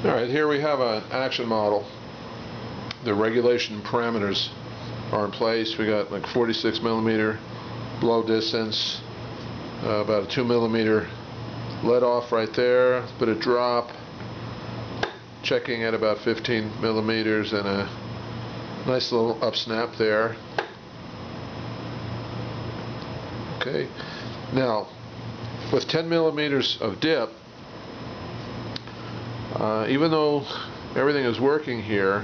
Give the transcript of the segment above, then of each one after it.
Alright, here we have an action model. The regulation parameters are in place. We got like 46 millimeter blow distance, about a 2 millimeter let off right there, bit of drop, checking at about 15 millimeters, and a nice little up snap there. Okay, now with 10 millimeters of dip, even though everything is working here,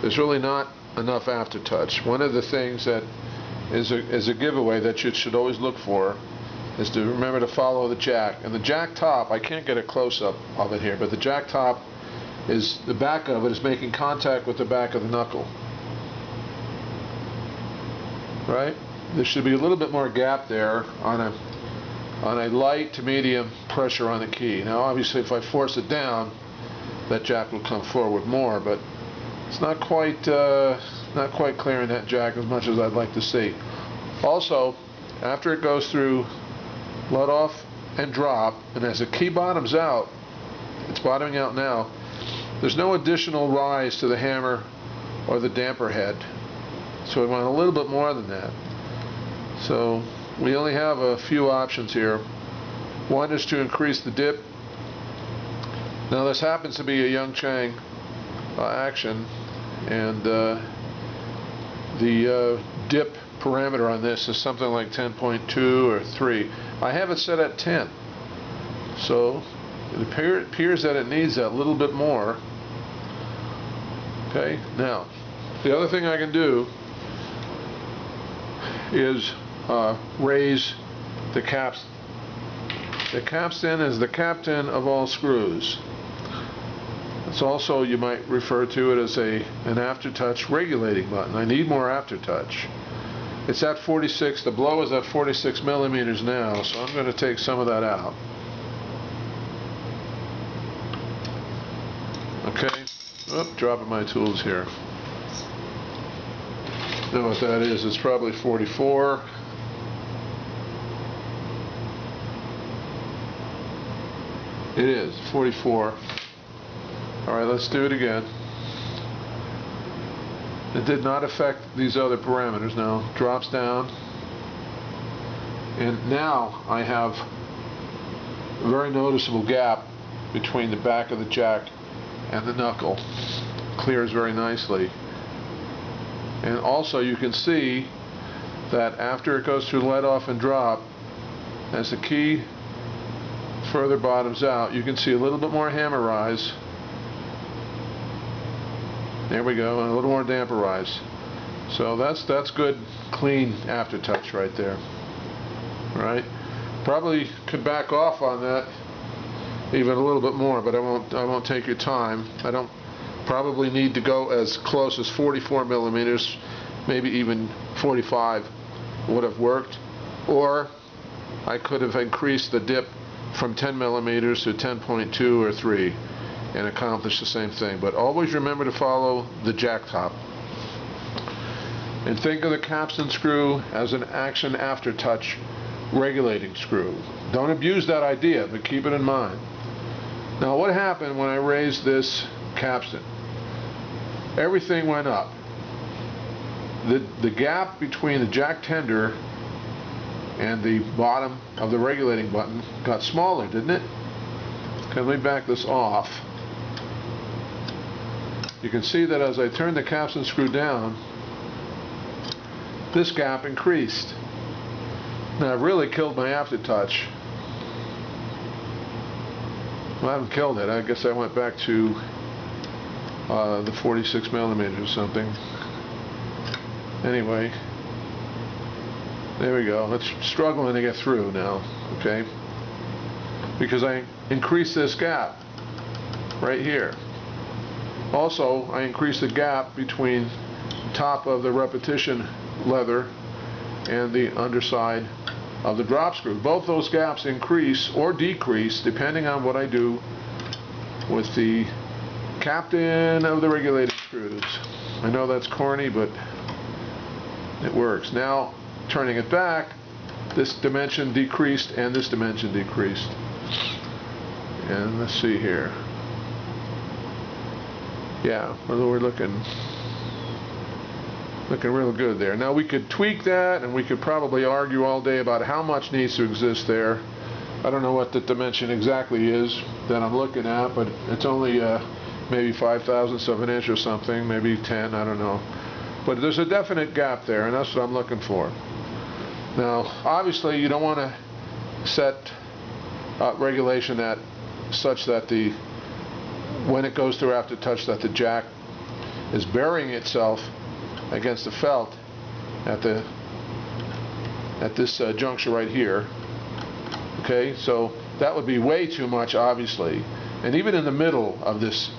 there's really not enough aftertouch. One of the things that is a giveaway that you should always look for is to remember to follow the jack. And the jack top, I can't get a close-up of it here, but the jack top is, the back of it is making contact with the back of the knuckle. Right? There should be a little bit more gap there on a light to medium pressure on the key. Now obviously if I force it down, that jack will come forward more, but it's not quite clearing that jack as much as I'd like to see. Also, after it goes through let off and drop, and as the key bottoms out, it's bottoming out now, there's no additional rise to the hammer or the damper head, so we want a little bit more than that. So we only have a few options here. One is to increase the dip. Now this happens to be a Young Chang action, and the dip parameter on this is something like 10.2 or 3. I have it set at 10, so it appears that it needs that little bit more. Okay, now the other thing I can do is raise the capstan. The capstan is the captain of all screws. It's also, you might refer to it as an aftertouch regulating button. I need more aftertouch. It's at 46, the blow is at 46 millimeters now, so I'm going to take some of that out. Okay, dropping my tools here. Know what that is? It's probably 44. It is 44. Alright, let's do it again. It did not affect these other parameters. Now drops down, and now I have a very noticeable gap between the back of the jack and the knuckle. Clears very nicely. And also you can see that after it goes through let off and drop, as the key further bottoms out, you can see a little bit more hammer rise. There we go, and a little more damper rise. So that's good, clean aftertouch right there. All right, probably could back off on that even a little bit more, but I won't take your time. I don't probably need to go as close as 44 millimeters, maybe even 45 would have worked, or I could have increased the dip from 10 millimeters to 10.2 or 3 and accomplish the same thing. But always remember to follow the jack top. And think of the capstan screw as an action aftertouch regulating screw. Don't abuse that idea, but keep it in mind. Now what happened when I raised this capstan? Everything went up. The gap between the jack tender and the bottom of the regulating button got smaller, didn't it? Okay, let me back this off. You can see that as I turn the capstan screw down, this gap increased. Now I've really killed my aftertouch. Well, I haven't killed it. I guess I went back to the 46 millimeters or something. Anyway, there we go. It's struggling to get through now, okay? Because I increased this gap right here. Also, I increased the gap between the top of the repetition leather and the underside of the drop screw. Both those gaps increase or decrease depending on what I do with the captain of the regulating screws. I know that's corny, but it works. Now, turning it back, this dimension decreased and this dimension decreased. And let's see here. Yeah, well, we're looking real good there. Now we could tweak that, and we could probably argue all day about how much needs to exist there. I don't know what the dimension exactly is that I'm looking at, but it's only maybe 5/1000ths of an inch or something, maybe 10, I don't know. But there's a definite gap there, and that's what I'm looking for. Now, obviously, you don't want to set regulation at such that when it goes through Aftertouch, that the jack is burying itself against the felt at this juncture right here. Okay, so that would be way too much, obviously. And even in the middle of this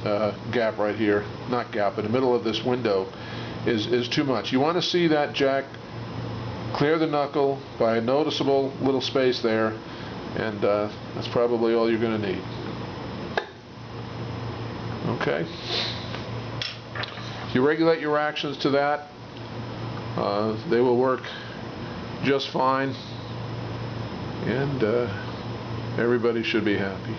gap right here, not gap, but in the middle of this window is too much. You want to see that jack clear the knuckle by a noticeable little space there, and that's probably all you're going to need. Okay. If you regulate your actions to that, they will work just fine, and everybody should be happy.